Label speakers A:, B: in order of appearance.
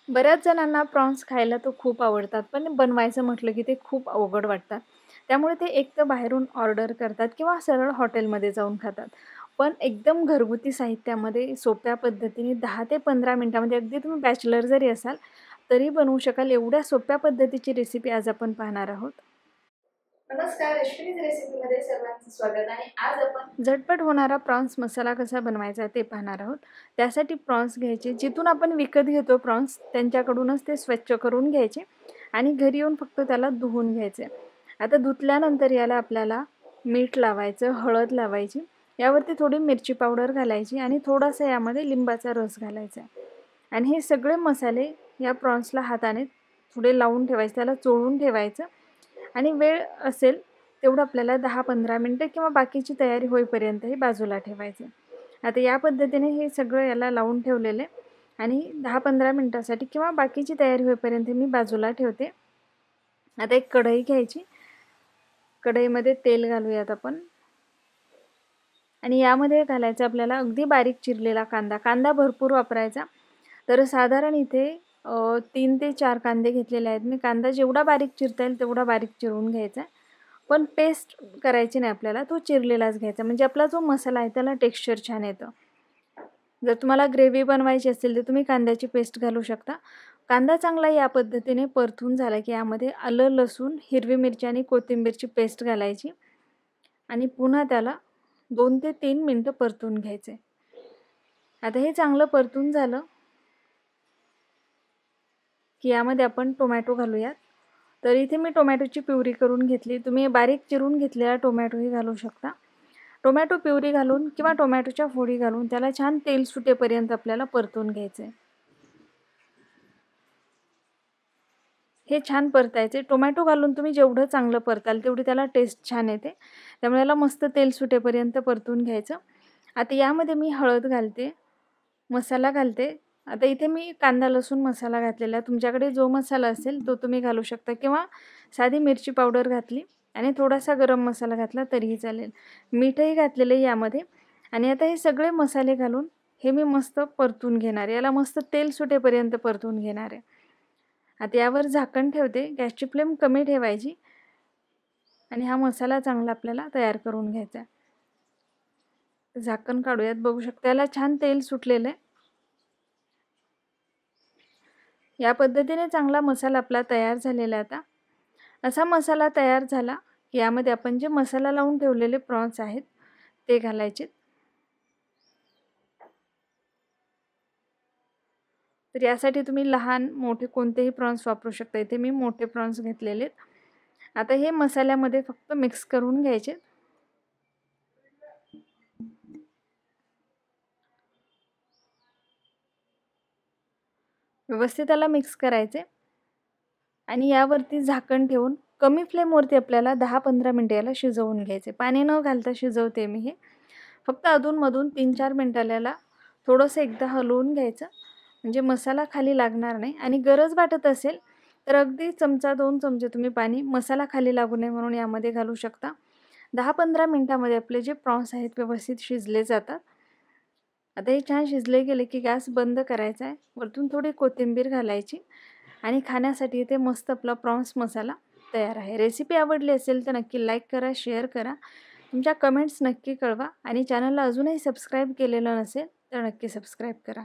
A: बऱ्याच जणांना प्रॉन्स खायला तर खूप आवडतात, पण बनवायचं म्हटलं की ते खूप अवघड वाटतात. त्यामुळे ते एक तर बाहेरून ऑर्डर करतात किंवा सरळ हॉटेलमध्ये जाऊन खातात. पण एकदम घरगुती साहित्यामध्ये सोप्या पद्धतीने 10 ते 15 मिनिटामध्ये अगदी तुम्ही बॅचलर जरी असाल, तरी बनवू शकाल एवढ्या सोप्या पद्धतीची रेसिपी आज आपण पाहणार आहोत. नमस्कार, अश्विनीज रेसिपीमध्ये सर्वांचं स्वागत आहे. आज आपण झटपट होणारा प्रॉन्स मसाला कसा बनवायचा ते पाहणार आहोत. त्यासाठी प्रॉन्स घ्यायचे, जिथून आपण विकत घेतो प्रॉन्स त्यांच्याकडूनच ते स्वच्छ करून घ्यायचे आणि घरी येऊन फक्त त्याला धुवून घ्यायचे. आता धुतल्यानंतर याला आपल्याला मीठ लावायचं, हळद लावायची, यावरती थोडी मिरची पावडर घालायची आणि थोडासा यामध्ये लिंबाचा रस घालायचा आणि हे सगळे मसाले या प्रॉन्सला हाताने थोडे लावून ठेवायचे, त्याला चोळून ठेवायचं आणि वेळ असेल तेवढं आपल्याला 10-15 मिनटं किंवा बाकीची तयारी होईपर्यंत हे बाजूला ठेवायचं. आता या पद्धतीने हे सगळं याला लावून ठेवलेलं आहे आणि 10-15 मिनटासाठी किंवा बाकीची तयारी होईपर्यंत मी बाजूला ठेवते. आता एक कढई घ्यायची, कढईमध्ये तेल घालूयात आपण आणि यामध्ये घालायचं आपल्याला अगदी बारीक चिरलेला कांदा. कांदा भरपूर वापरायचा. तर साधारण इथे 3 ते 4 कांदे घेतलेले आहेत मी. कांदा जेवढा बारीक चिरता येईल तेवढा बारीक चिरून घ्यायचा आहे. पण पेस्ट करायची नाही आपल्याला, तो चिरलेलाच घ्यायचा म्हणजे आपला जो मसाला आहे त्याला टेक्स्चर छान येतं. जर तुम्हाला ग्रेव्ही बनवायची असेल तर तुम्ही कांद्याची पेस्ट घालू शकता. कांदा चांगला या पद्धतीने परतून झाला की यामध्ये आलं, लसूण, हिरवी मिरची आणि कोथिंबीरची पेस्ट घालायची आणि पुन्हा त्याला 2 ते 3 मिनिटं परतून घ्यायचे. आता हे चांगलं परतून झालं की यामध्ये आपण टोमॅटो घालूयात. तर इथे मी टोमॅटोची प्युरी करून घेतली. तुम्ही बारीक चिरून घेतलेला टोमॅटोही घालू शकता. टोमॅटो प्युरी घालून किंवा टोमॅटोच्या फोडी घालून त्याला छान तेल सुटेपर्यंत आपल्याला परतून घ्यायचं आहे. हे छान परतायचे. टोमॅटो घालून तुम्ही जेवढं चांगलं परताल तेवढी त्याला टेस्ट छान येते. त्यामुळे याला मस्त तेल सुटेपर्यंत परतून घ्यायचं. आता यामध्ये मी हळद घालते, मसाला घालते. आता इथे मी कांदा लसूण मसाला घातलेला आहे. तुमच्याकडे जो मसाला असेल तो तुम्ही घालू शकता किंवा साधी मिरची पावडर घातली आणि थोडासा गरम मसाला घातला तरीही चालेल. मीठही घातलेलं आहे यामध्ये आणि आता हे सगळे मसाले घालून हे मी मस्त परतून घेणार आहे. याला मस्त तेल सुटेपर्यंत परतून घेणार आहे. आता यावर झाकण ठेवते. गॅसची फ्लेम कमी ठेवायची आणि हा मसाला चांगला आपल्याला तयार करून घ्यायचा आहे. झाकण काढूयात. बघू शकता याला छान तेल सुटलेलं आहे. या पद्धतीने चांगला मसाला आपला तयार झालेला आहे. आता असा मसाला तयार झाला की यामध्ये आपण जे मसाला लावून ठेवलेले प्रॉन्स आहेत ते घालायचे. तर यासाठी तुम्ही लहान मोठे कोणतेही प्रॉन्स वापरू शकता. इथे मी मोठे प्रॉन्स घेतलेले आहेत. आता हे मसाल्यामध्ये फक्त मिक्स करून घ्यायचे. व्यवस्थित त्याला मिक्स करायचे आणि यावरती झाकण ठेवून कमी फ्लेमवरती आपल्याला 10-15 मिनिटं याला शिजवून घ्यायचे. पाणी न घालता शिजवते मी हे. फक्त अधूनमधून 3-4 मिनिटाला याला थोडंसं एकदा हलवून घ्यायचं म्हणजे मसाला खाली लागणार नाही आणि गरज वाटत असेल तर अगदी चमचा 2 चमचे तुम्ही पाणी मसाला खाली लागू नये म्हणून यामध्ये घालू शकता. 10-15 मिनिटामध्ये आपले जे प्रॉन्स आहेत व्यवस्थित शिजले जातात. आता हे छान शिजले गेले की गॅस बंद करायचा आहे. वरतून थोडी कोथिंबीर घालायची आणि खाण्यासाठी इथे मस्त आपला प्रॉन्स मसाला तयार आहे. रेसिपी आवडली असेल तर नक्की लाईक करा, शेअर करा, तुमच्या कमेंट्स नक्की कळवा आणि चॅनलला अजूनही सबस्क्राईब केलेलं नसेल तर नक्की सबस्क्राईब करा.